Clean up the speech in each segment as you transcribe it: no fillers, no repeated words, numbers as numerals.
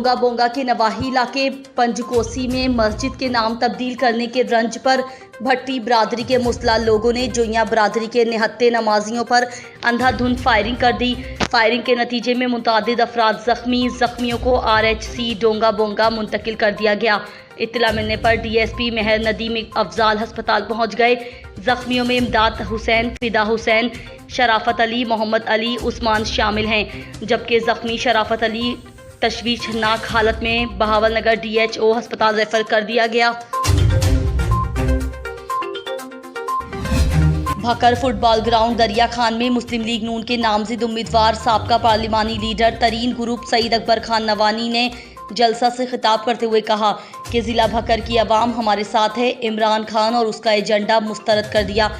डोंगा बोंगा के नवाही इलाके पंजकोसी में मस्जिद के नाम तब्दील करने के रंज पर भट्टी बरादरी के मुसल्ला लोगों ने जोइयां बरादरी के निहत्ते नमाजियों पर अंधाधुंध फायरिंग कर दी। फायरिंग के नतीजे में मुतादिद अफराद जख्मियों को RHC डोंगा बोंगा मुंतकिल कर दिया गया। इत्तला मिलने पर DSP मेहर नदीम अफजाल अस्पताल पहुंच गए। जख्मियों में इमदाद हुसैन, फिदा हुसैन, शराफत अली, मोहम्मद अली, उस्मान शामिल हैं, जबकि जख्मी शराफत अली तशवीशनाक हालत में बहावल नगर DHO अस्पताल रेफर कर दिया गया। भकर फुटबॉल ग्राउंड दरिया खान में मुस्लिम लीग नून के नामजद उम्मीदवार साबका पार्लिमानी लीडर तरीन ग्रुप सईद अकबर खान नवानी ने जलसा से खिताब करते हुए कहा कि ज़िला भकर की आवाम हमारे साथ है। इमरान खान और उसका एजेंडा मुस्तरद कर दिया।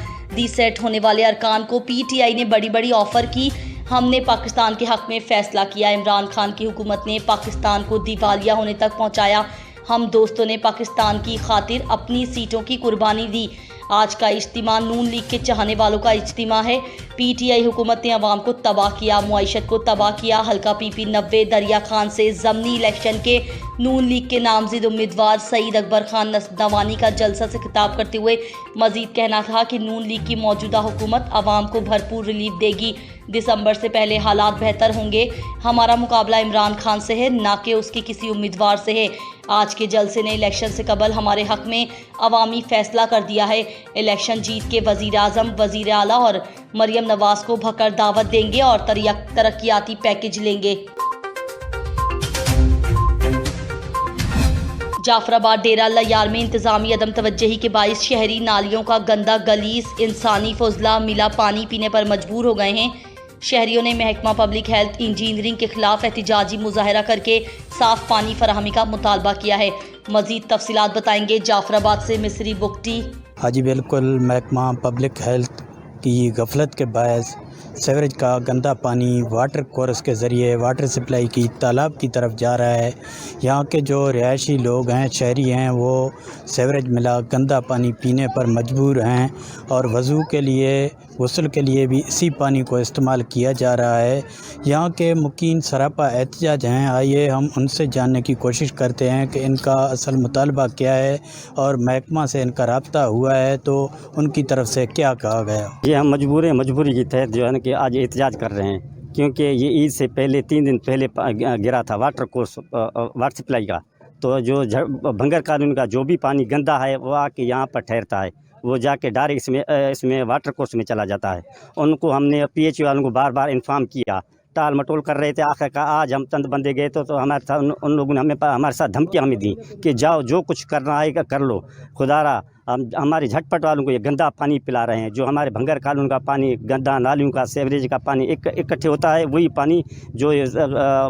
सेट होने वाले अरकान को PTI ने बड़ी बड़ी ऑफर की। हमने पाकिस्तान के हक में फैसला किया। इमरान खान की हुकूमत ने पाकिस्तान को दिवालिया होने तक पहुंचाया। हम दोस्तों ने पाकिस्तान की खातिर अपनी सीटों की कुर्बानी दी। आज का इज्तिमा नून लीग के चाहने वालों का इज्तिमा है। PTI हुकूमत ने अवाम को तबाह किया, मुआइशत को तबाह किया। हल्का PP 90 दरिया खान से ज़मनी इलेक्शन के नून लीग के नामजद उम्मीदवार सईद अकबर खान नवानी का जलसा से खिताब करते हुए मजीद कहना था कि नून लीग की मौजूदा हुकूमत अवाम को भरपूर रिलीफ देगी। दिसंबर से पहले हालात बेहतर होंगे। हमारा मुकाबला इमरान खान से है, ना कि उसके किसी उम्मीदवार से है। आज के जलसे ने इलेक्शन से कबल हमारे हक में अवामी फैसला कर दिया है। इलेक्शन जीत के वज़ीर आज़म, वज़ीर आला और मरियम नवाज को भकर दावत देंगे और तरक्याती पैकेज लेंगे। जाफराबाद डेरा लयार में इंतजामी अदम तवज्जही के बाइस शहरी नालियों का गंदा गलीस इंसानी फजला मिला पानी पीने पर मजबूर हो गए हैं। शहरियों ने महकमा पब्लिक हेल्थ इंजीनियरिंग के खिलाफ एहतिजाजी मुजाहरा करके साफ पानी फराहमी का मुतालबा किया है। मजीद तफसीलात बताएंगे जाफराबाद से मिस्री बुकटी। हाँ जी बिल्कुल, महकमा पब्लिक हेल्थ की गफलत के बायस सीवरेज का गंदा पानी वाटर कोर्स के ज़रिए वाटर सप्लाई की तालाब की तरफ जा रहा है। यहाँ के जो रिहायशी लोग हैं, शहरी हैं, वो सीवरेज मिला गंदा पानी पीने पर मजबूर हैं और वज़ू के लिए, गुस्ल के लिए भी इसी पानी को इस्तेमाल किया जा रहा है। यहाँ के मुकीन सरापा एहतजाज हैं। आइए हम उनसे जानने की कोशिश करते हैं कि इनका असल मुतालबा क्या है और महकमा से इनका रब्ता हुआ है तो उनकी तरफ से क्या कहा गया। ये हम मजबूरी के तहत जो है ना कि आज एहतजाज कर रहे हैं, क्योंकि ये ईद से पहले 3 दिन पहले गिरा था वाटर कोर्स वाटर सप्लाई का। तो जो भंगर कानून का जो भी पानी गंदा है वो आके यहाँ पर ठहरता है, वो जाके डायरेक्ट इसमें वाटर कोर्स में चला जाता है। उनको हमने PH वालों को बार बार इन्फॉर्म किया, टाल मटोल कर रहे थे। आखिर का आज हम तंद बंदे गए तो हमारे साथ उन लोगों ने हमारे साथ धमकियाँ हमें दी कि जाओ जो कुछ करना है कर लो। खुदारा हमारे झटपट वालों को ये गंदा पानी पिला रहे हैं। जो हमारे भंगर कानून का पानी, गंदा नालियों का, सीवरेज का पानी इकट्ठे होता है, वही पानी जो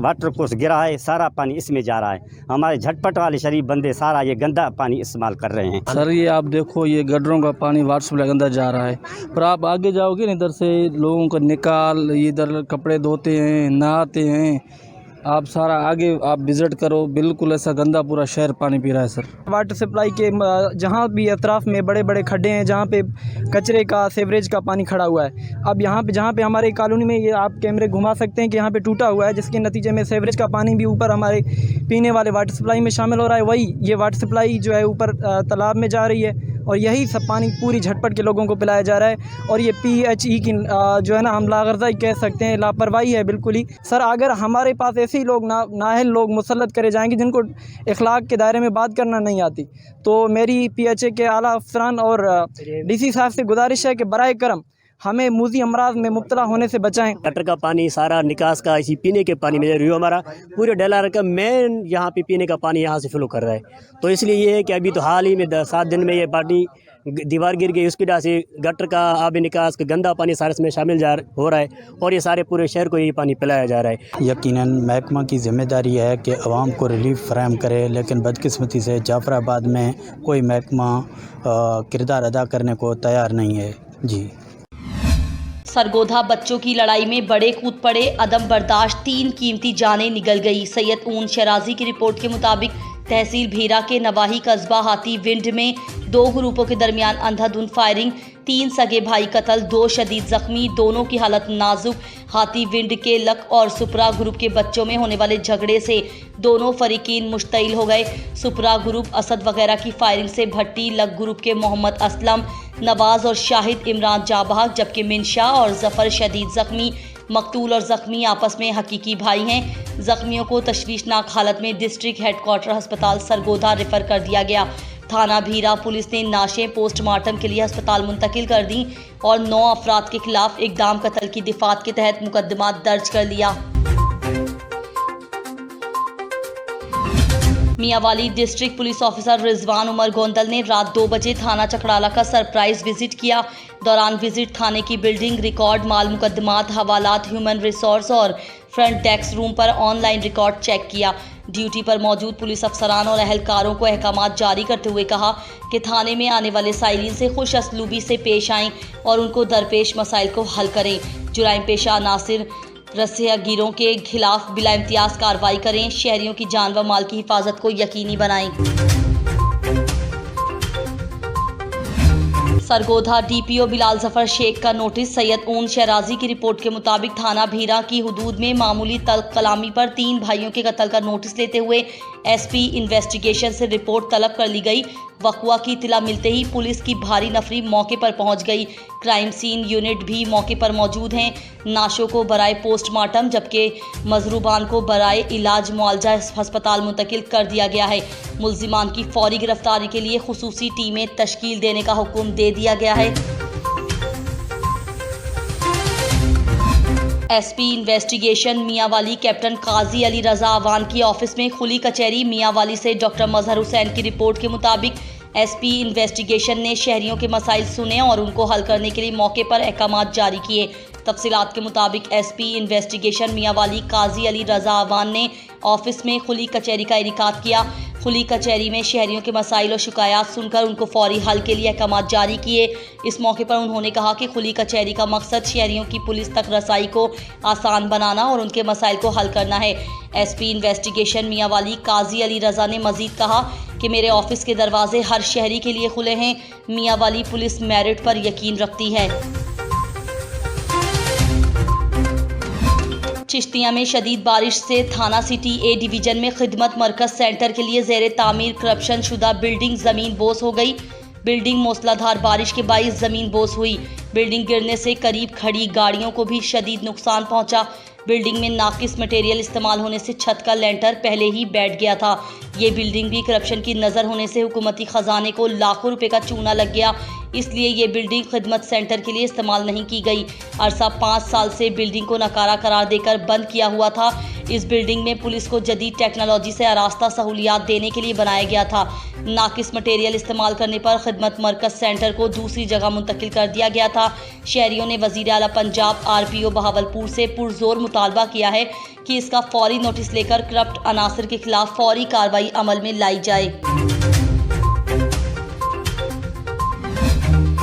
वाटर कोर्स गिरा है सारा पानी इसमें जा रहा है। हमारे झटपट वाले शरीफ बंदे सारा ये गंदा पानी इस्तेमाल कर रहे हैं। सर ये आप देखो, ये गडरों का पानी वाटर सप्लाई गंदा जा रहा है। पर आप आगे जाओगे ना, इधर से लोगों का निकाल, इधर कपड़े धोते हैं, नहाते हैं, आप सारा आगे आप विज़िट करो, बिल्कुल ऐसा गंदा पूरा शहर पानी पी रहा है। सर वाटर सप्लाई के जहाँ भी अतराफ़ में बड़े बड़े खड्डे हैं, जहाँ पे कचरे का, सीवरेज का पानी खड़ा हुआ है। अब यहाँ पे जहाँ पे हमारे कॉलोनी में ये आप कैमरे घुमा सकते हैं कि यहाँ पे टूटा हुआ है, जिसके नतीजे में सीवरेज का पानी भी ऊपर हमारे पीने वाले वाटर सप्लाई में शामिल हो रहा है। वही ये वाटर सप्लाई जो है ऊपर तालाब में जा रही है और यही सब पानी पूरी झटपट के लोगों को पिलाया जा रहा है। और ये PHE की जो है ना, हम लागरदाई कह सकते हैं, लापरवाही है बिल्कुल ही। सर अगर हमारे पास ऐसे ही लोग नाअहल लोग मुसल्लत करे जाएंगे जिनको इखलाक के दायरे में बात करना नहीं आती, तो मेरी PHA के आला अफसरान और DC साहब से गुजारिश है कि बराए करम हमें मूजी अमराज में मुब्तला होने से बचाएं। गटर का पानी सारा निकास का इसी पीने के पानी में रिव्यू हमारा पूरे डेलार का मेन यहाँ पे पीने का पानी यहाँ से फ्लो कर रहा है। तो इसलिए ये है कि अभी तो हाल ही में 7 दिन में ये पानी दीवार गिर गई, उसकी वजह से गटर का आब निकास का गंदा पानी सारे इसमें शामिल हो रहा है और ये सारे पूरे शहर को ये पानी पिलाया जा रहा है। यकीनन महकमा की जिम्मेदारी है कि आवाम को रिलीफ फराहम करे, लेकिन बदकिस्मती से जाफराबाद में कोई महकमा किरदार अदा करने को तैयार नहीं है। जी सरगोधा बच्चों की लड़ाई में बड़े कूद पड़े, अदम बर्दाश्त 3 कीमती जानें निगल गई। सैयद ऊन शराजी की रिपोर्ट के मुताबिक तहसील भीरा के नवाही कस्बा हाथी विंड में 2 ग्रुपों के दरमियान अंधाधुंध फायरिंग। 3 सगे भाई कत्ल, 2 शदीद जख्मी, दोनों की हालत नाजुक। हाथी विंड के लक और सुपरा ग्रुप के बच्चों में होने वाले झगड़े से दोनों फरीकीन मुश्तइल हो गए। सुपरा ग्रुप असद वगैरह की फायरिंग से भट्टी, लक ग्रुप के मोहम्मद असलम, नवाज और शाहिद इमरान जाबाग, जबकि मिनशा और जफर शदीद जख्मी। मकतूल और जख्मी आपस में हकीकी भाई हैं। जख्मियों को तशवीशनाक हालत में डिस्ट्रिक्ट हेडक्वार्टर अस्पताल सरगोधा रेफर कर दिया गया। थाना भीरा पुलिस ने नाशें पोस्टमार्टम के लिए अस्पताल मुंतकिल कर दी और 9 अफराद के खिलाफ इकदाम कत्ल की दिफात के तहत मुकदमा दर्ज कर लिया। Mianwali district police officer Rizwan Umar Gondal ने रात 2 बजे थाना चकड़ाला का सरप्राइज विजिट किया। दौरान विजिट थाने की बिल्डिंग, रिकॉर्ड, माल मुकदमात, हवालात, ह्यूमन रिसोर्स और फ्रंट डेस्क रूम पर ऑनलाइन रिकॉर्ड चेक किया। ड्यूटी पर मौजूद पुलिस अफसरान और अहलकारों को अहकामात जारी करते हुए कहा कि थाने में आने वाले साइलिन से खुश असलूबी से पेश आएं और उनको दरपेश मसाइल को हल करें। जुराइम पेशा अनासिर रस्सियागिरों के खिलाफ बिला इम्तियाज कार्रवाई करें। शहरियों की जान व माल की हिफाजत को यकीनी बनाएं। सरगोधा डीपीओ बिलाल जफर शेख का नोटिस। सैयद ऊन शहराजी की रिपोर्ट के मुताबिक थाना भीरा की हुदूद में मामूली तल्ख कलामी पर 3 भाइयों के कत्ल का नोटिस लेते हुए एसपी इन्वेस्टिगेशन से रिपोर्ट तलब कर ली गई। वक़्वा की इत्तला मिलते ही पुलिस की भारी नफरी मौके पर पहुंच गई। क्राइम सीन यूनिट भी मौके पर मौजूद हैं। नाशों को बराए पोस्टमार्टम जबकि मजरूबान को बराए इलाज मुआलजा अस्पताल मुंतकिल कर दिया गया है। मुल्जिमान की फौरी गिरफ्तारी के लिए खुसूसी टीमें तश्कील देने का हुक्म दे दिया गया है। एसपी इन्वेस्टिगेशन मियांवाली कैप्टन काजी अली रजा अवान की ऑफिस में खुली कचहरी। मियांवाली से डॉक्टर मजहर हुसैन की रिपोर्ट के मुताबिक एसपी इन्वेस्टिगेशन ने शहरियों के मसाइल सुने और उनको हल करने के लिए मौके पर अहकामात जारी किए। तफसीलात के मुताबिक एसपी इन्वेस्टिगेशन मियांवाली काजी अली रजा अवान ने ऑफिस में खुली कचहरी का इनेकाद किया। खुली कचहरी में शहरियों के मसाइल और शिकायत सुनकर उनको फौरी हल के लिए अहकामात जारी किए। इस मौके पर उन्होंने कहा कि खुली कचहरी का मकसद शहरियों की पुलिस तक रसाई को आसान बनाना और उनके मसाइल को हल करना है। एसपी इन्वेस्टिगेशन मियांवाली काजी अली रजा ने मजीद कहा कि मेरे ऑफिस के दरवाजे हर शहरी के लिए खुले हैं। मियांवाली पुलिस मेरिट पर यकीन रखती है। चिश्तिया में शदीद बारिश से थाना सिटी ए डिवीजन में खिदमत मरकज सेंटर के लिए ज़ेरे तामीर करप्शन शुदा बिल्डिंग ज़मीन बोस हो गई। बिल्डिंग मूसलाधार बारिश के बाइस ज़मीन बोस हुई। बिल्डिंग गिरने से करीब खड़ी गाड़ियों को भी शदीद नुकसान पहुंचा। बिल्डिंग में नाकिस मटेरियल इस्तेमाल होने से छत का लेंटर पहले ही बैठ गया था। ये बिल्डिंग भी करप्शन की नज़र होने से हुकूमती ख़जाने को लाखों रुपए का चूना लग गया, इसलिए ये बिल्डिंग खिदमत सेंटर के लिए इस्तेमाल नहीं की गई। अरसा 5 साल से बिल्डिंग को नकारा करार देकर बंद किया हुआ था। इस बिल्डिंग में पुलिस को जदीद टेक्नोलॉजी से आरास्ता सहूलियात देने के लिए बनाया गया था। नाकिस मटेरियल इस्तेमाल करने पर खिदमत मरकज सेंटर को दूसरी जगह मुंतकिल कर दिया गया था। शहरियों ने वज़ीर आला पंजाब RPO बहावलपुर से पुरजोर मुतालबा किया है कि इसका फौरी नोटिस लेकर करप्ट अनासर के खिलाफ फौरी कार्रवाई अमल में लाई जाए।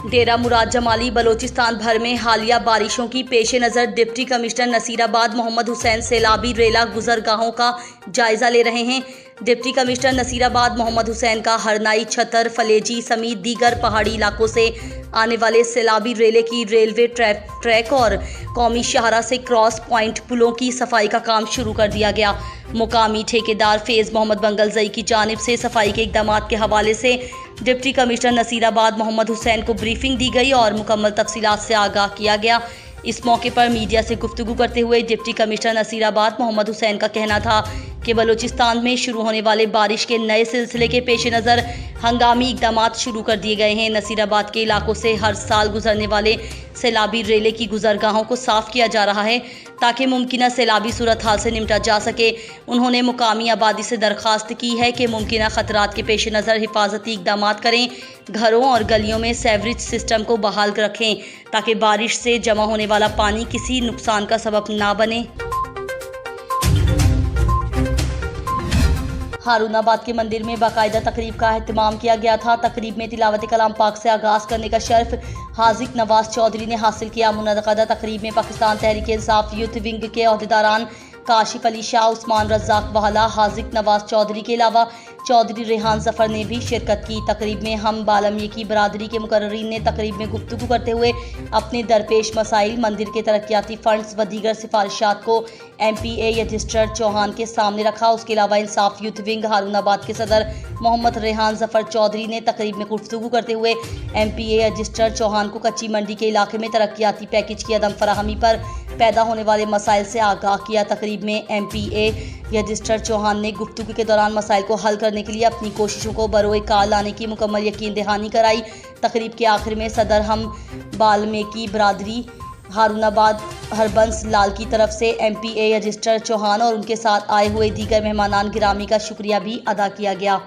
डेरा मुराद जमाली बलोचिस्तान भर में हालिया बारिशों की पेश नज़र डिप्टी कमिश्नर नसीराबाद मोहम्मद हुसैन सैलाबी रेला गुजरगाहों का जायजा ले रहे हैं। डिप्टी कमिश्नर नसीराबाद मोहम्मद हुसैन का हरनाई, छतर, फलेजी समेत दीगर पहाड़ी इलाकों से आने वाले सैलाबी रेले की रेलवे ट्रैक और कौमी शाहरा से क्रॉस पॉइंट पुलों की सफाई का काम शुरू कर दिया गया। मुकामी ठेकेदार फैज़ मोहम्मद बंगलजई की जानिब से सफाई के इक़दामात के हवाले से डिप्टी कमिश्नर नसीराबाद मोहम्मद हुसैन को ब्रीफिंग दी गई और मुकम्मल तफसीलात से आगाह किया गया। इस मौके पर मीडिया से गुफ्तगू करते हुए डिप्टी कमिश्नर नसीराबाद मोहम्मद हुसैन का कहना था कि बलूचिस्तान में शुरू होने वाले बारिश के नए सिलसिले के पेश नज़र हंगामी इक़दामात शुरू कर दिए गए हैं। नसीराबाद के इलाकों से हर साल गुजरने वाले सैलाबी रेले की गुजरगाहों को साफ़ किया जा रहा है ताकि मुमकिन सैलाबी सूरत हाल से निपटा जा सके। उन्होंने मुकामी आबादी से दरख्वास्त की है कि मुमकिन ख़तरात के पेश नज़र हिफाजती इक़दामात करें, घरों और गलियों में सेवरेज सिस्टम को बहाल रखें ताकि बारिश से जमा होने वाला पानी किसी नुकसान का सबब ना बने। हारूनाबाद के मंदिर में बाकायदा तकरीब का एहतमाम किया गया था। तकरीब में तिलावत कलाम पाक से आगाज़ करने का शर्फ हाजिक नवाज चौधरी ने हासिल किया। मुनअक़दा तकरीब में पाकिस्तान तहरीक इंसाफ यूथ विंग के अहदेदारान काशिफ अली शाह, उस्मान रज़ाक वाला, हाजिक नवाज चौधरी के अलावा चौधरी रेहान जफर ने भी शिरकत की। तकरीब में हम बाल्मीकि बरादरी के मुकर्ररीन ने तकरीब में गुफ्तगू करते हुए अपने दरपेश मसाइल, मंदिर के तरक्याती फंड्स व दीगर सिफारिशात को MPA रजिस्ट्रार चौहान के सामने रखा। उसके अलावा इंसाफ यूथ विंग हारूनाबाद के सदर मोहम्मद रेहान जफर चौधरी ने तकरीब में गुफ्तगू करते हुए MPA रजिस्ट्रार चौहान को कच्ची मंडी के इलाके में तरक्याती पैकेज की अदम फराहमी पर पैदा होने वाले मसाइल से आगाह किया। तकरीब में MPA रजिस्ट्रार चौहान ने गुफ्तगू के दौरान मसाइल को हल करने के लिए अपनी कोशिशों को बरोए कार लाने की मुकम्मल यकीन दहानी कराई। तकरीब के आखिर में सदर हम बाल्मीकि बरादरी हारूनाबाद हरबंस लाल की तरफ से MPA रजिस्ट्रार चौहान और उनके साथ आए हुए दीगर मेहमानान गिरामी का शुक्रिया भी अदा किया गया।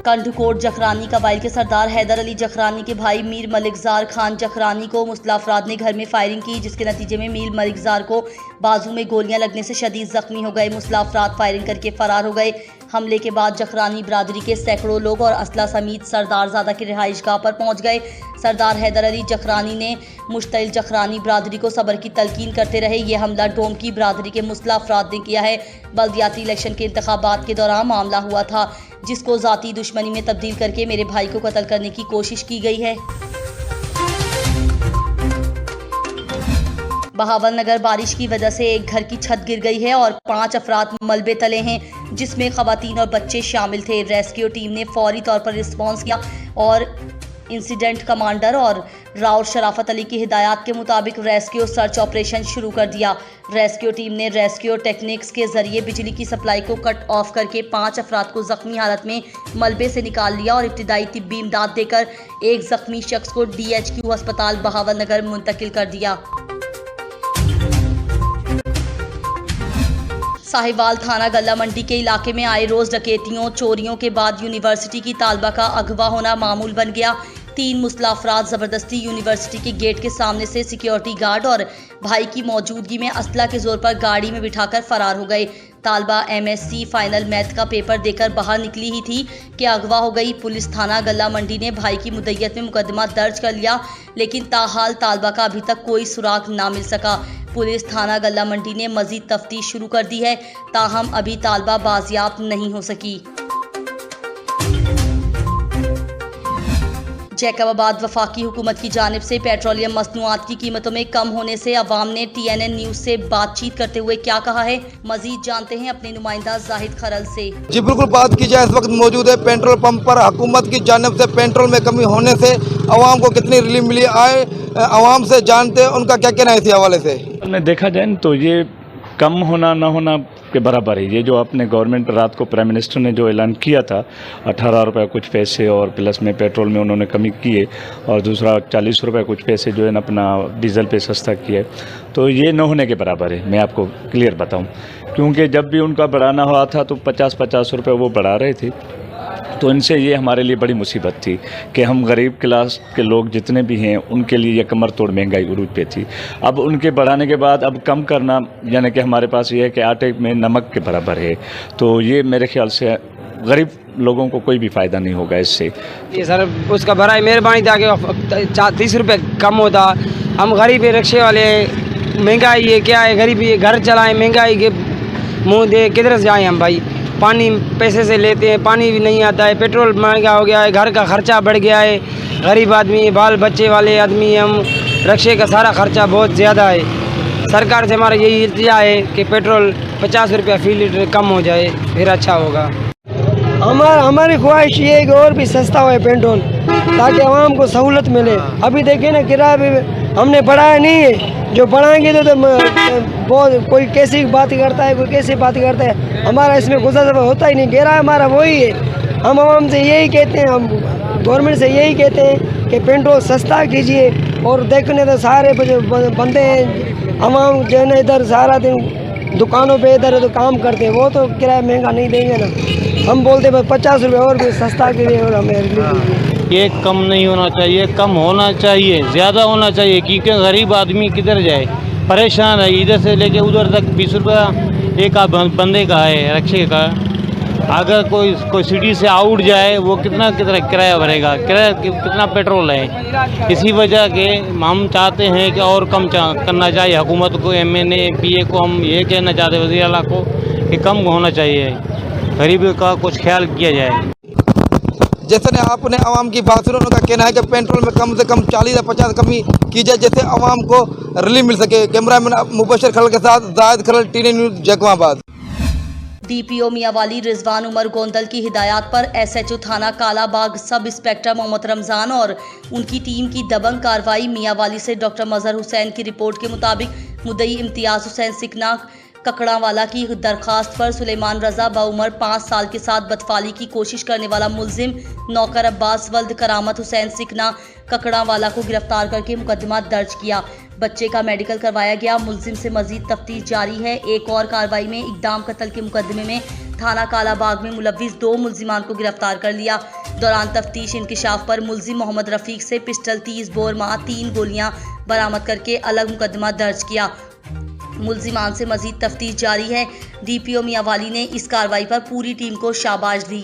कंडकोट जखरानी कबाइल के सरदार हैदर अली जखरानी के भाई मीर मलिकजार खान जखरानी को मुस्लिम अफराद ने घर में फायरिंग की, जिसके नतीजे में मीर मलिकजार को बाजू में गोलियां लगने से शदीद जख्मी हो गए। मुस्लिम अफराद फायरिंग करके फरार हो गए। हमले के बाद जखरानी बरादरी के सैकड़ों लोग और असला समेत सरदारजादा की रिहाइशगाह पर पहुंच गए। सरदार हैदर अली जखरानी ने मुश्तइल जखरानी बरादरी को सब्र की तलकीन करते रहे। ये हमला डोम की बरादरी के मुस्लिम अफराद ने किया है। बल्दियाती इलेक्शन के इंतखाबात के दौरान मामला हुआ था, जिसको ज़ाती दुश्मनी में तब्दील करके मेरे भाई को कत्ल करने की कोशिश की गई है। बहावल नगर बारिश की वजह से एक घर की छत गिर गई है और 5 अफराद मलबे तले हैं, जिसमें खवातीन और बच्चे शामिल थे। रेस्क्यू टीम ने फौरी तौर पर रिस्पॉन्स किया और इंसिडेंट कमांडर और राउर शराफत अली की हिदायत के मुताबिक रेस्क्यू सर्च ऑपरेशन शुरू कर दिया। रेस्क्यू टीम ने रेस्क्यू टेक्निक्स के जरिए बिजली की सप्लाई को कट ऑफ करके 5 अफराद को जख्मी हालत में मलबे से निकाल लिया और इब्तिदाई तिब्बी इमदाद देकर एक जख्मी शख्स को DHQ अस्पताल बहावल नगर मुंतकिल कर दिया। साहिवाल थाना गल्ला मंडी के इलाके में आए रोज डकैतियों चोरियों के बाद यूनिवर्सिटी की तालबा का अगवा होना मामूल बन गया। 3 मुस्लिम अफराद ज़बरदस्ती यूनिवर्सिटी के गेट के सामने से सिक्योरिटी गार्ड और भाई की मौजूदगी में असला के जोर पर गाड़ी में बिठाकर फरार हो गए। तालबा MSc फाइनल मैथ का पेपर देकर बाहर निकली ही थी कि अगवा हो गई। पुलिस थाना गल्ला मंडी ने भाई की मुद्दत में मुकदमा दर्ज कर लिया, लेकिन ताहाल तालबा का अभी तक कोई सुराग ना मिल सका। पुलिस थाना गल्ला मंडी ने मजीद तफ्तीश शुरू कर दी है, ताहम अभी तालबा बाजियाब नहीं हो सकी। जैकबाबाद वफाकी हुकूमत की जानिब से पेट्रोलियम मसनूआत की कीमतों में कम होने से अवाम ने TNN न्यूज़ से बातचीत करते हुए क्या कहा है, मजीद जानते हैं अपने नुमाइंदा जाहिद खरल से। जी बिल्कुल, बात की जाए इस वक्त मौजूद है पेट्रोल पंप पर। हुकूमत की जानिब से पेट्रोल में कमी होने से अवाम को कितनी रिलीफ मिली, आए अवाम से जानते हैं उनका क्या कहना है इस हवाले से। देखा जाए तो ये कम होना ना होना के बराबर है। ये जो अपने गवर्नमेंट रात को प्राइम मिनिस्टर ने जो ऐलान किया था 18 रुपये कुछ पैसे और प्लस में पेट्रोल में उन्होंने कमी की है और दूसरा 40 रुपये कुछ पैसे जो है ना अपना डीजल पे सस्ता किया है, तो ये न होने के बराबर है। मैं आपको क्लियर बताऊं, क्योंकि जब भी उनका बढ़ाना हुआ था तो 50-50 रुपये वो बढ़ा रहे थे, तो इनसे ये हमारे लिए बड़ी मुसीबत थी कि हम गरीब क्लास के लोग जितने भी हैं उनके लिए ये कमर तोड़ महंगाई उरूज पे थी। अब उनके बढ़ाने के बाद अब कम करना यानी कि हमारे पास ये है कि आटे में नमक के बराबर है, तो ये मेरे ख्याल से गरीब लोगों को कोई भी फ़ायदा नहीं होगा इससे। ये सर उसका बड़ा मेहरबानी था कि 30 रुपये कम होता। हम गरीब रिक्शे वाले, महंगाई है क्या है, गरीबी घर चलाएँ, महंगाई के मुँह दे किधर से जाएँ हम भाई। पानी पैसे से लेते हैं, पानी भी नहीं आता है, पेट्रोल महंगा हो गया है, घर का खर्चा बढ़ गया है, गरीब आदमी बाल बच्चे वाले आदमी हम, रिक्शे का सारा खर्चा बहुत ज़्यादा है। सरकार से हमारा यही इल्तिजा है कि पेट्रोल 50 रुपया फी लीटर कम हो जाए, फिर अच्छा होगा। हमारी ख्वाहिश ये है कि और भी सस्ता हो पेट्रोल, ताकि आवाम को सहूलत मिले। अभी देखिए ना, किराया भी हमने बढ़ाया नहीं है, जो बढ़ाएंगे तो बहुत कोई कैसी बात करता है, कोई कैसी बात करता है। हमारा इसमें गुज़र होता ही नहीं, किराया हमारा वही है। हम आवाम से यही कहते हैं, हम गवर्नमेंट से यही कहते हैं कि पेट्रोल सस्ता कीजिए। और देखने तो सारे बंदे हैं आवाम जो है ना, इधर सारा दिन दुकानों पे इधर तो काम करते हैं, वो तो किराया महंगा नहीं देंगे ना। हम बोलते हैं 50 रुपये और भी सस्ता कीजिए और हमें ये कम नहीं होना चाहिए, कम होना चाहिए, ज़्यादा होना चाहिए, क्योंकि गरीब आदमी किधर जाए, परेशान है। इधर से लेके उधर तक 20 रुपया एक बंदे का है रिक्शे का, अगर कोई सिटी से आउट जाए वो कितना किराया भरेगा, कितना पेट्रोल है। इसी वजह के हम चाहते हैं कि और कम करना चाहिए हुकूमत को, MNA PA को हम ये कहना चाहते हैं वज़ीर आला को कि कम होना चाहिए, गरीब का कुछ ख्याल किया जाए। जैसे ने आपने आवाम की बात सुनी, उनका कहना है कि पेट्रोल में कम से कम 40 या 50 कमी की जाए जिससे आवाम को रिलीफ मिल सके। कैमरामैन मुबशर खलल के साथ Zahid Khalal, TN news, Jacobabad. DPO Mianwali Rizwan Umar Gondal की हिदायत पर SHO थाना कालाबाग सब इंस्पेक्टर मोहम्मद रमज़ान और उनकी टीम की दबंग कार्रवाई। मियांवाली से डॉक्टर मजहर हुसैन की रिपोर्ट के मुताबिक मुद्दई इम्तियाज़ हुसैन सिकना ककड़ावाला की दरखास्त पर सुलेमान रजा बाउमर 5 साल के साथ बदफाली की कोशिश करने वाला मुलजिम नौकर अब्बास वल्द करामत हुसैन सिकना ककड़ावाला को गिरफ्तार करके मुकदमा दर्ज किया। बच्चे का मेडिकल करवाया गया। मुलजिम से मजीद तफ्तीश जारी है। एक और कार्रवाई में इकदाम कत्ल के मुकदमे में थाना कालाबाग में मुलविस 2 मुलजिमान को गिरफ्तार कर लिया। दौरान तफ्तीश इंकिशाफ पर मुलजिम मोहम्मद रफीक से पिस्टल 30 बोर मार 3 गोलियां बरामद करके अलग मुकदमा दर्ज किया। मुलजिमान से मजीद तफ्तीश जारी है। DPO मियांवाली ने इस कार्रवाई पर पूरी टीम को शाबाश दी।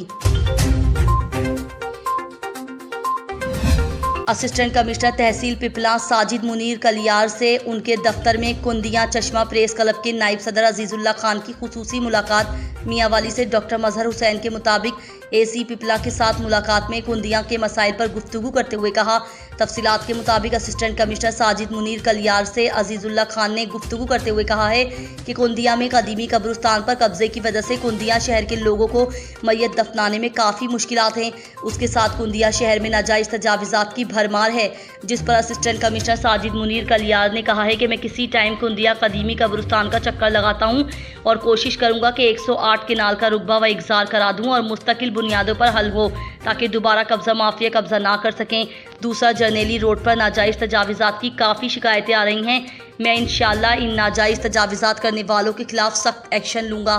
असिस्टेंट कमिश्नर तहसील पिपला साजिद मुनीर कलियार से उनके दफ्तर में कुंदिया चश्मा प्रेस क्लब के नायब सदर अजीजुल्लाह खान की खुसूसी मुलाकात। मियांवाली से डॉक्टर मजहर हुसैन के मुताबिक AC पिपला के साथ मुलाकात में कुंदिया के मसाइल पर गुफ्तगू करते हुए कहा। तफसीलात के मुताबिक असिस्टेंट कमिश्नर साजिद मुनीर कलियार से अजीजुल्लाह खान ने गुफ्तगू करते हुए कहा है कि कुंदिया में कदीमी कब्रिस्तान पर कब्जे की वजह से कुंदिया शहर के लोगों को मैयत दफनाने में काफ़ी मुश्किलात हैं। उसके साथ कुंदिया शहर में नाजायज़ तजाविज़ात की भरमार है, जिस पर असिस्टेंट कमिश्नर साजिद मुनीर कलियार ने कहा है कि मैं किसी टाइम कुंदिया कदीमी कब्रिस्तान का चक्कर लगाता हूँ और कोशिश करूँगा कि 108 केनाल का रुकबा व इग्जार करा दूँ और मुस्तकिल बुनियादों पर हल हो ताकि दोबारा कब्जा माफिया कब्जा ना कर सकें। दूसरा, जर्नेली रोड पर नाजायज़ तजाविज़ात की काफ़ी शिकायतें आ रही हैं। मैं इंशाअल्लाह इन नाजायज़ तजाविज़ात करने वालों के खिलाफ सख्त एक्शन लूँगा।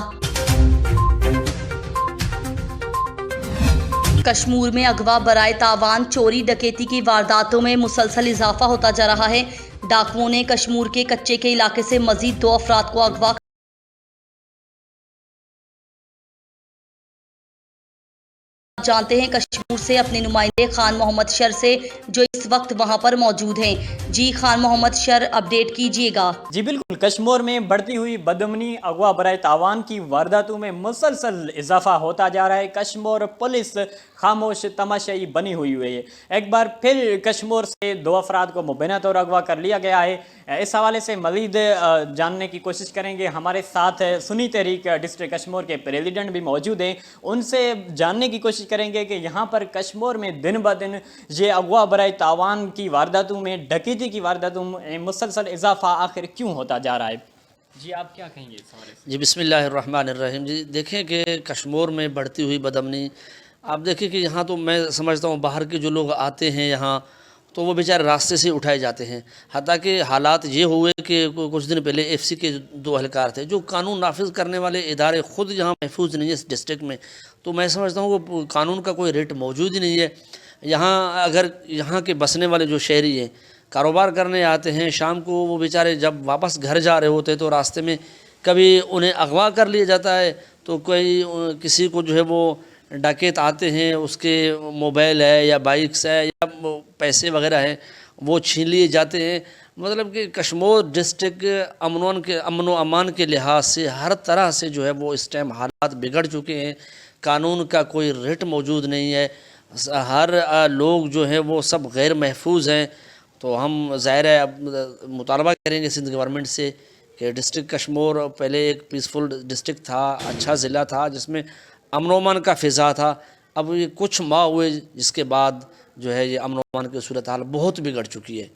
कश्मीर में अगवा बराए तावान चोरी डकैती की वारदातों में मुसलसल इजाफा होता जा रहा है। डाकुओं ने कश्मीर के कच्चे के इलाके से मजीद 2 अफराद को अगवा जानते हैं कश्मीर से अपने नुमाइंदे खान मोहम्मद शर से जो इस वक्त वहां पर मौजूद हैं। जी खान मोहम्मद शर, अपडेट कीजिएगा। जी बिल्कुल, कश्मीर में बढ़ती हुई बदअमनी अगवा बराए तावान की वारदातों में मुसलसल इजाफा होता जा रहा है। कश्मीर पुलिस खामोश तमाशाई बनी हुई है। एक बार फिर कश्मीर से 2 अफराद को मुबैना तौर अगवा कर लिया गया है। इस हवाले से मज़ीद जानने की कोशिश करेंगे। हमारे साथ सुन्नी तहरीक डिस्ट्रिक्ट कश्मीर के प्रेसिडेंट भी मौजूद हैं, उनसे जानने की कोशिश करेंगे कि यहाँ पर कश्मीर में दिन ब दिन ये अगवा बराए तावान की वारदातों में, डकैती की वारदातों में मुसलसल इजाफा आखिर क्यों होता जा रहा है। जी आप क्या कहेंगे इस हवाले से? जी बिस्मिल्लाहिर्रहमानिर्रहीम। जी देखिए कि कश्मीर में बढ़ती हुई बदअमनी, आप देखिए कि यहाँ तो मैं समझता हूँ बाहर के जो लोग आते हैं यहाँ तो वो बेचारे रास्ते से उठाए जाते हैं। हत्ता कि हालात ये हुए कि कुछ दिन पहले FC के 2 एहलकार थे जो कानून नाफिज करने वाले इदारे ख़ुद यहाँ महफूज नहीं है इस डिस्ट्रिक्ट में। तो मैं समझता हूँ वो कानून का कोई रेट मौजूद ही नहीं है यहाँ। अगर यहाँ के बसने वाले जो शहरी हैं कारोबार करने आते हैं, शाम को वो बेचारे जब वापस घर जा रहे होते तो रास्ते में कभी उन्हें अगवा कर लिया जाता है, तो कोई किसी को जो है वो डाकैत आते हैं, उसके मोबाइल है या बाइक्स है या पैसे वगैरह हैं वो छीन लिए जाते हैं। मतलब कि कश्मीर डिस्ट्रिक्ट अमन व अमान के लिहाज से हर तरह से जो है वो इस टाइम हालात बिगड़ चुके हैं। कानून का कोई रेट मौजूद नहीं है, हर लोग जो है वो सब गैर महफूज हैं। तो हम ज़ाहिर है अब मुतालबा करेंगे सिंध गवर्नमेंट से कि डिस्ट्रिक्ट कश्मीर पहले एक पीसफुल डिस्ट्रिक्ट था, अच्छा ज़िला था जिसमें अमन अमान का फ़िज़ा था। अब ये कुछ माह हुए जिसके बाद जो है ये अमन अमान की सूरत हाल बहुत बिगड़ चुकी है।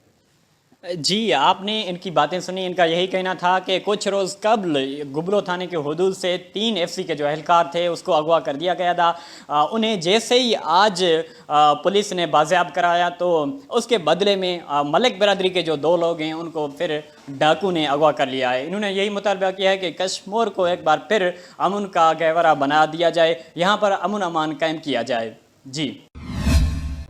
जी आपने इनकी बातें सुनी। इनका यही कहना था कि कुछ रोज़ कबल गुबरो थाने के हुदूद से 3 FC के जो एहलकार थे उसको अगवा कर दिया गया था। उन्हें जैसे ही आज पुलिस ने बाज़ेयाब कराया तो उसके बदले में मलिक बरादरी के जो 2 लोग हैं उनको फिर डाकू ने अगवा कर लिया है। इन्होंने यही मुतालबा किया है कि कश्मीर को एक बार फिर अमन का गहवरा बना दिया जाए, यहाँ पर अमन अमान कायम किया जाए। जी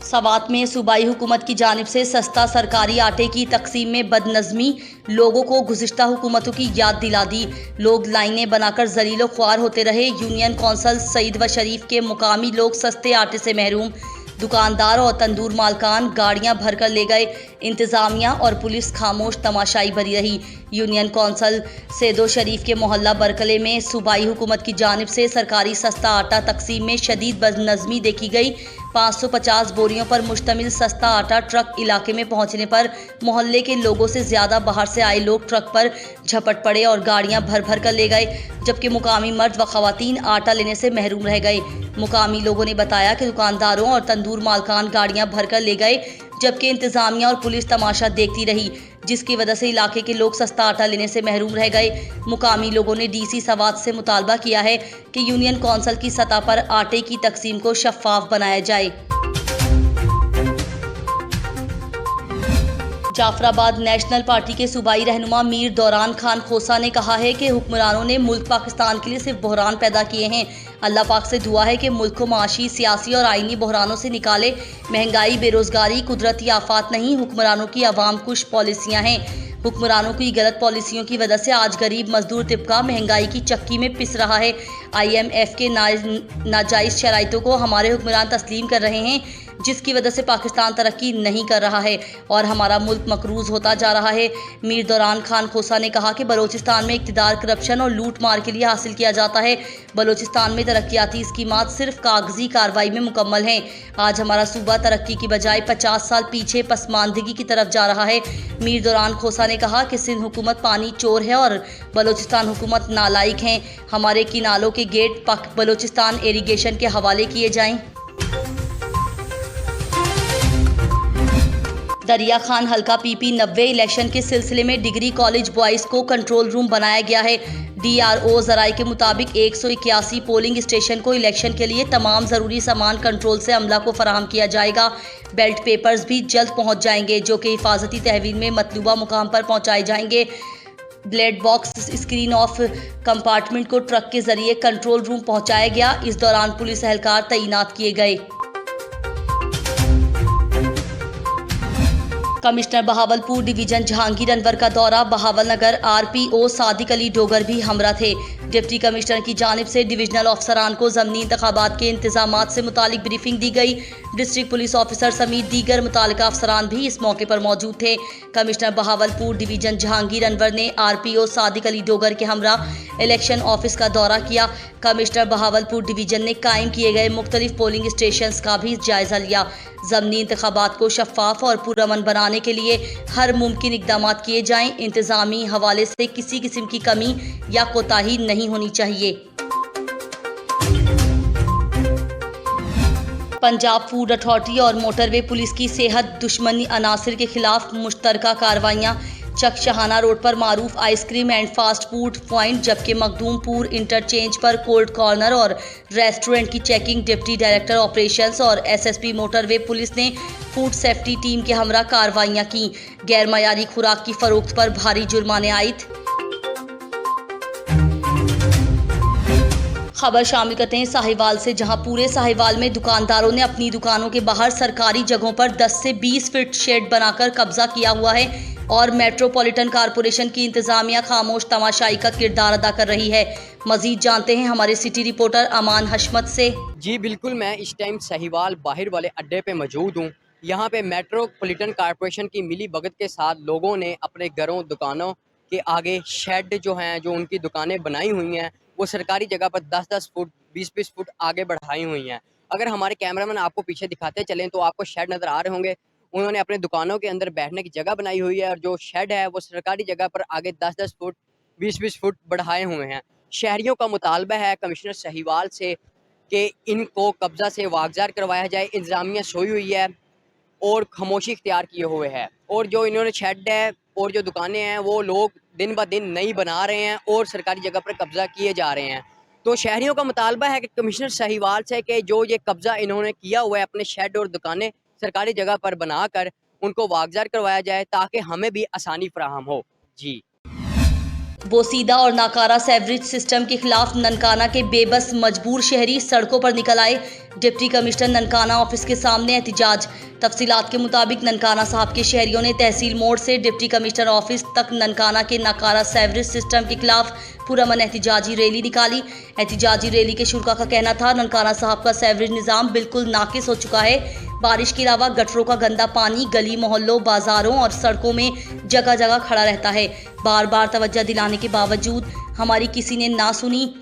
सवात में सूबाई हुकूमत की जानिब से सस्ता सरकारी आटे की तकसीम में बदनज़मी लोगों को गुज़िश्ता हुकूमतों की याद दिला दी। लोग लाइनें बनाकर ज़लीलो ख्वार होते रहे। यूनियन कौंसल सईद व शरीफ के मुकामी लोग सस्ते आटे से महरूम। दुकानदार और तंदूर मालकान गाड़ियां भरकर ले गए। इंतज़ामिया और पुलिस खामोश तमाशाई भरी रही। यूनियन कौंसल सैदो शरीफ के मोहल्ला बरकले में सूबाई हुकूमत की जानिब से सरकारी सस्ता आटा तकसीम में शदीद बदनज़मी देखी गई। 550 बोरियों पर मुश्तमिल सस्ता आटा ट्रक इलाके में पहुंचने पर मोहल्ले के लोगों से ज़्यादा बाहर से आए लोग ट्रक पर झपट पड़े और गाड़ियां भर भर कर ले गए, जबकि मुकामी मर्द व ख़वातीन आटा लेने से महरूम रह गए। मुकामी लोगों ने बताया कि दुकानदारों और तंदूर मालकान गाड़ियां भर कर ले गए, जबकि इंतज़ामिया और पुलिस तमाशा देखती रही, जिसकी वजह से इलाके के लोग सस्ता आटा लेने से महरूम रह गए। मुकामी लोगों ने डीसी सवात से मुतालबा किया है कि यूनियन कौंसल की सतह पर आटे की तकसीम को शफ़ाफ बनाया जाए। जाफराबाद नेशनल पार्टी के सूबाई रहनुमा मीर दौरान खान खोसा ने कहा है कि हुक्मरानों ने मुल्क पाकिस्तान के लिए सिर्फ बहरान पैदा किए हैं। अल्लाह पाक से दुआ है कि मुल्क को माशी, सियासी और आइनी बहरानों से निकाले। महंगाई, बेरोजगारी कुदरती आफात नहीं, हुक्मरानों की अवाम कुश पॉलिसियाँ हैं। हुक्मरानों की गलत पॉलिसियों की वजह से आज गरीब मजदूर तिबका महंगाई की चक्की में पिस रहा है। IMF के नाजायज़ शराइतों को हमारे हुक्मरान तस्लीम कर रहे हैं, जिसकी वजह से पाकिस्तान तरक्की नहीं कर रहा है और हमारा मुल्क मकरूज होता जा रहा है। मीर दौरान खान खोसा ने कहा कि बलोचिस्तान में इक़्तिदार करप्शन और लूट मार के लिए हासिल किया जाता है। बलोचिस्तान में तरक्याती स्कीमात सिर्फ कागजी कार्रवाई में मुकम्मल हैं। आज हमारा सूबा तरक्की की बजाय 50 साल पीछे पसमानदगी की तरफ जा रहा है। मीर दौरान खोसा ने कहा कि सिंध हुकूमत पानी चोर है और बलोचिस्तान हुकूमत नालायक हैं। हमारे किनालों के गेट पाक बलोचिस्तान इरिगेशन के हवाले किए जाएं। दरिया खान हल्का PP 90 इलेक्शन के सिलसिले में डिग्री कॉलेज बॉयज़ को कंट्रोल रूम बनाया गया है। DRO ज़राए के मुताबिक 181 पोलिंग स्टेशन को इलेक्शन के लिए तमाम ज़रूरी सामान कंट्रोल से अमला को फराहम किया जाएगा। बेल्ट पेपर्स भी जल्द पहुंच जाएंगे, जो कि हिफाजती तहवील में मतलूबा मुकाम पर पहुंचाए जाएंगे। Blade box screen of compartment को ट्रक के जरिए कंट्रोल रूम पहुंचाया गया। इस दौरान पुलिस एहलकार तैनात किए गए। कमिश्नर बहावलपुर डिवीजन जहांगीर अनवर का दौरा। बहावल नगर RPO सादिक अली डोगर भी हमरा थे। डिप्टी कमिश्नर की जानिब से डिविजनल अफसरान को ज़मीनी इंतखाबात के इंतजामात से मुतालिक ब्रीफिंग दी गई। डिस्ट्रिक्ट पुलिस ऑफिसर समेत दीगर मुतालिका अफसरान भी इस मौके पर मौजूद थे। कमिश्नर बहावलपुर डिवीजन जहांगीर अनवर ने RPO सादिक अली डोगर के हमरा इलेक्शन ऑफिस का दौरा किया। कमिश्नर बहावलपुर डिवीजन ने कायम किए गए मुख्तलिफ पोलिंग स्टेशन का भी जायजा लिया। ज़मीनी इंतखाबात को शफ़ाफ और पुरअमन बनाने के लिए हर मुमकिन इक़दाम किए जाएं। इंतज़ामी हवाले से किसी किस्म की कमी या कोताही नहीं होनी चाहिए। पंजाब फूड अथॉरिटी और मोटरवे पुलिस की सेहत दुश्मनी अनासिर के खिलाफ मुश्तरका कार्रवाइयाँ। चक शहाना रोड पर Maroof ice cream and fast food point, जबकि मखदूमपुर इंटरचेंज पर कोल्ड कॉर्नर और रेस्टोरेंट की चेकिंग डिप्टी डायरेक्टर ऑपरेशंस और SSP मोटरवे पुलिस ने फूड सेफ्टी टीम के हमरा कार्रवाइयाँ की। गैर मयारी खुराक की फरोख्त पर भारी जुर्माने आयद। खबर शामिल करते हैं साहिवाल से, जहां पूरे साहिवाल में दुकानदारों ने अपनी दुकानों के बाहर सरकारी जगहों पर 10 से 20 फीट शेड बनाकर कब्जा किया हुआ है और मेट्रोपॉलिटन कारपोरेशन की इंतजामिया खामोश तमाशाई का किरदार अदा कर रही है। मजीद जानते हैं हमारे सिटी रिपोर्टर अमान हशमत से। जी बिल्कुल, मैं इस टाइम साहिवाल बाहर वाले अड्डे पे मौजूद हूँ। यहाँ पे मेट्रोपॉलिटन कारपोरेशन की मिली भगत के साथ लोगों ने अपने घरों दुकानों के आगे शेड जो हैं, जो उनकी दुकानें बनाई हुई हैं, वो सरकारी जगह पर 10-10 फुट 20-20 फुट आगे बढ़ाई हुई हैं। अगर हमारे कैमरामैन आपको पीछे दिखाते चलें तो आपको शेड नज़र आ रहे होंगे। उन्होंने अपने दुकानों के अंदर बैठने की जगह बनाई हुई है और जो शेड है वो सरकारी जगह पर आगे 10-10 फुट 20-20 फुट बढ़ाए हुए हैं। शहरियों का मुतालबा है कमिश्नर साहिवाल से कि इनको कब्जा से वागजार करवाया जाए। इंतजामिया सोई हुई है और खामोशी इख्तियार किए हुए है और जो इन्होंने शेड है और जो दुकानें हैं वो लोग दिन ब दिन नई बना रहे हैं और सरकारी जगह पर कब्जा किए जा रहे हैं। तो शहरियों का मुतालबा है कि कमिश्नर साहिवाल से कि जो ये कब्जा इन्होंने किया हुआ है अपने शेड और दुकानें सरकारी जगह पर बनाकर उनको वागजार करवाया जाए ताकि हमें भी आसानी फराहम हो। जी बोसीदा और नाकारा सेवरेज सिस्टम के खिलाफ ननकाना के बेबस मजबूर शहरी सड़कों पर निकल आए। डिप्टी कमिश्नर ननकाना ऑफिस के सामने एहतिजाज। तफसीलात के मुताबिक ननकाना साहब के शहरियों ने तहसील मोड़ से डिप्टी कमिश्नर ऑफिस तक ननकाना के नाकारा सेवरेज सिस्टम के खिलाफ पुरअमन एहतिजाजी रैली निकाली। एहतिजाजी रैली के शुरा का कहना था, ननकाना साहब का सेवरेज निज़ाम बिल्कुल नाकिस हो चुका है। बारिश के अलावा गटरों का गंदा पानी गली मोहल्लों, बाजारों और सड़कों में जगह जगह खड़ा रहता है। बार बार तवज्जो दिलाने के बावजूद हमारी किसी ने ना सुनी।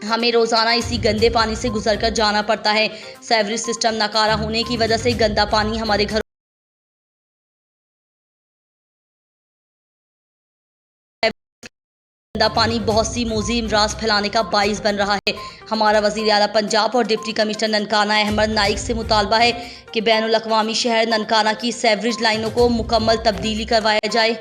हमें रोज़ाना इसी गंदे पानी से गुजरकर जाना पड़ता है। सेवरेज सिस्टम नाकारा होने की वजह से गंदा पानी हमारे घरों गंदा पानी बहुत सी मोजी इमराज फैलाने का बाइस बन रहा है। हमारा वज़ीर आला पंजाब और डिप्टी कमिश्नर ननकाना अहमद नाइक से मुतालबा है कि बैनुल अक़वामी शहर ननकाना की सेवरेज लाइनों को मुकम्मल तब्दीली करवाया जाए।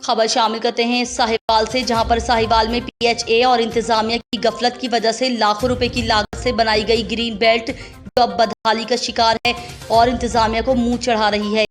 खबर शामिल करते हैं साहिवाल से, जहां पर साहिवाल में PHA और इंतजामिया की गफलत की वजह से लाखों रुपए की लागत से बनाई गई ग्रीन बेल्ट जो अब बदहाली का शिकार है और इंतजामिया को मुंह चढ़ा रही है।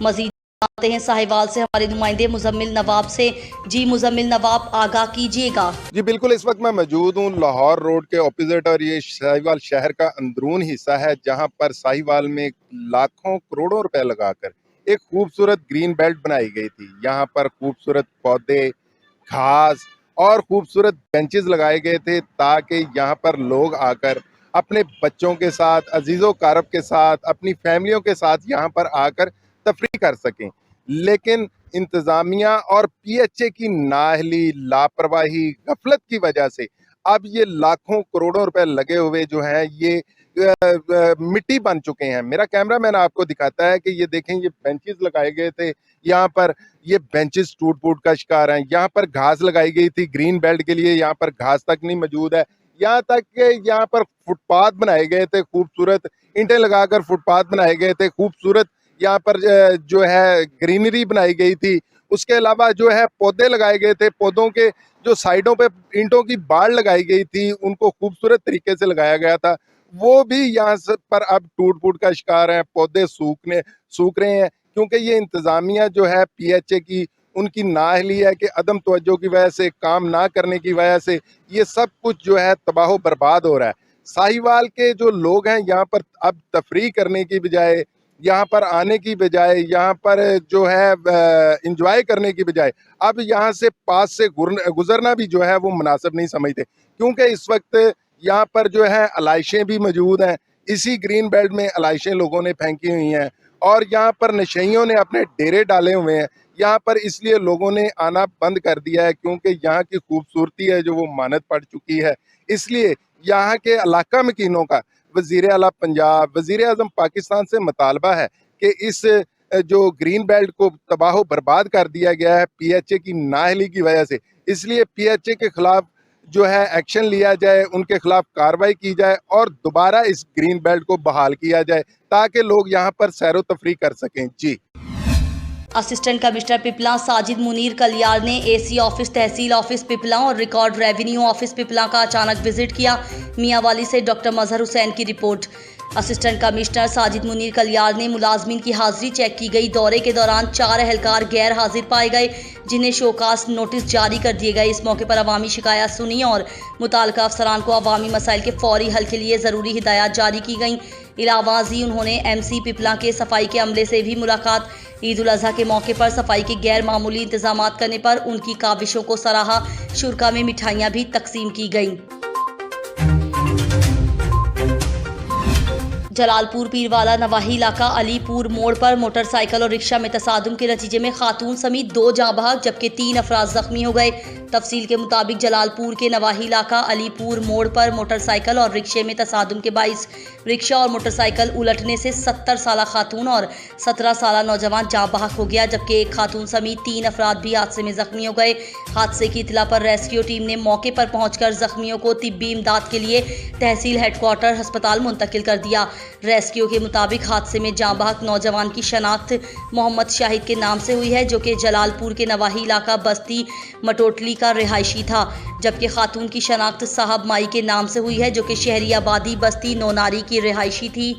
मजीद आते हैं साहिवाल से हमारे नुमाइंदे मुजम्मिल नवाब से। जी मुजम्मिल नवाब, आगाह कीजिएगा। जी बिल्कुल, इस वक्त मैं मौजूद हूँ लाहौर रोड के ऑपोजिट और ये साहिवाल शहर का अंदरून हिस्सा है, जहाँ पर साहिवाल में लाखों करोड़ों रुपए लगाकर एक खूबसूरत ग्रीन बेल्ट बनाई गई थी। यहाँ पर खूबसूरत पौधे, घास और खूबसूरत बेंचेस लगाए गए थे ताकि यहाँ पर लोग आकर अपने बच्चों के साथ, अजीज़ों कारब के साथ, अपनी फैमिलियों के साथ यहाँ पर आकर तफरीह कर सकें। लेकिन इंतज़ामिया और PHA की नाअहली, लापरवाही, गफलत की वजह से अब ये लाखों करोड़ों रुपए लगे हुए जो हैं ये मिट्टी बन चुके हैं। मेरा कैमरा मैन आपको दिखाता है कि ये देखें, ये बेंचेस लगाए गए थे, यहाँ पर ये बेंचेस टूट फूट का शिकार हैं। यहाँ पर घास लगाई गई थी ग्रीन बेल्ट के लिए, यहाँ पर घास तक नहीं मौजूद है। यहाँ तक कि यहाँ पर फुटपाथ बनाए गए थे, खूबसूरत ईंटें लगाकर फुटपाथ बनाए गए थे, खूबसूरत यहाँ पर जो है ग्रीनरी बनाई गई थी। उसके अलावा जो है पौधे लगाए गए थे, पौधों के जो साइडों पे ईंटों की बाड़ लगाई गई थी, उनको खूबसूरत तरीके से लगाया गया था, वो भी यहाँ पर अब टूट फूट का शिकार हैं। पौधे सूख रहे हैं क्योंकि ये इंतज़ामिया जो है PHA की, उनकी नाअहली है कि अदम तवज्जो की वजह से, काम ना करने की वजह से ये सब कुछ जो है तबाह बर्बाद हो रहा है। साहिवाल के जो लोग हैं यहाँ पर अब तफरीह करने की बजाय, यहाँ पर आने की बजाय, यहाँ पर जो है इंजॉय करने की बजाय अब यहाँ से पास से गुजरना भी जो है वो मुनासिब नहीं समझते, क्योंकि इस वक्त यहाँ पर जो है अलाइशें भी मौजूद हैं। इसी ग्रीन बेल्ट में अलाइशें लोगों ने फेंकी हुई हैं और यहाँ पर नशइयों ने अपने डेरे डाले हुए हैं। यहाँ पर इसलिए लोगों ने आना बंद कर दिया है क्योंकि यहाँ की खूबसूरती है जो वो मानत पड़ चुकी है। इसलिए यहाँ के इलाका मकीनों का वज़ीर आला पंजाब, वज़ीर आज़म पाकिस्तान से मुतालबा है कि इस जो ग्रीन बेल्ट को तबाह बर्बाद कर दिया गया है PHA की नाअहली की वजह से, इसलिए PHA के खिलाफ जो है एक्शन लिया जाए, उनके खिलाफ कार्रवाई की जाए और दोबारा इस ग्रीन बेल्ट को बहाल किया जाए ताकि लोग यहाँ पर सैरो तफरी कर सकें। जी। असिस्टेंट कमिश्नर पिपला साजिद मुनीर कलियार ने AC ऑफिस, तहसील ऑफिस पिपला और रिकॉर्ड रेवेन्यू ऑफिस पिपला का अचानक विजिट किया। मियांवाली से डॉक्टर मजहर हुसैन की report. Assistant commissioner Sajid Munir Kaliyar ने मुलाजमीन की हाजिरी चेक की गई। दौरे के दौरान 4 अहलकार गैर हाजिर पाए गए जिन्हें शोकास नोटिस जारी कर दिए गए। इस मौके पर अवामी शिकायत सुनी और मुताल्लिका अफसरान को अवामी मसाइल के फौरी हल के लिए ज़रूरी हिदायत जारी की गईं। इलावाजी उन्होंने MC पिपला के सफाई के अमले से भी मुलाकात। ईद उल अजहा के मौके पर सफाई के गैर मामूली इंतजाम करने पर उनकी काविशों को सराहा। शुरा में मिठाइयाँ भी तकसीम की गईं। जलालपुर पीरवाला नवाही इलाका अलीपुर मोड़ पर मोटरसाइकिल और रिक्शा में तसादुम के नतीजे में खातून समेत 2 जाँ बहक जबकि 3 अफराद जख्मी हो गए। तफसील के मुताबिक जलालपुर के नवाही इलाका अलीपुर मोड़ पर मोटरसाइकिल और रिक्शे में तसादुम के बाइस रिक्शा और मोटरसाइकिल उलटने से 70 साला खातून और 17 साला नौजवान जाँ बहक हो गया, जबकि एक खातून समेत 3 अफराद भी हादसे में जख्मी हो गए। हादसे की इतला पर रेस्क्यू टीम ने मौके पर पहुंचकर जख्मियों को तिब्बी इमदाद के लिए तहसील हेडक्वार्टर अस्पताल मुंतकिल कर दिया। रेस्क्यू के मुताबिक हादसे में जाँ बहक नौजवान की शनाख्त मोहम्मद शाहिद के नाम से हुई है, जो कि जलालपुर के नवाही इलाका बस्ती मटोटली का रिहायशी था, जबकि खातून की शनाख्त साहब माई के नाम से हुई है, जो कि शहरी आबादी बस्ती नौनारी की रिहायशी थी।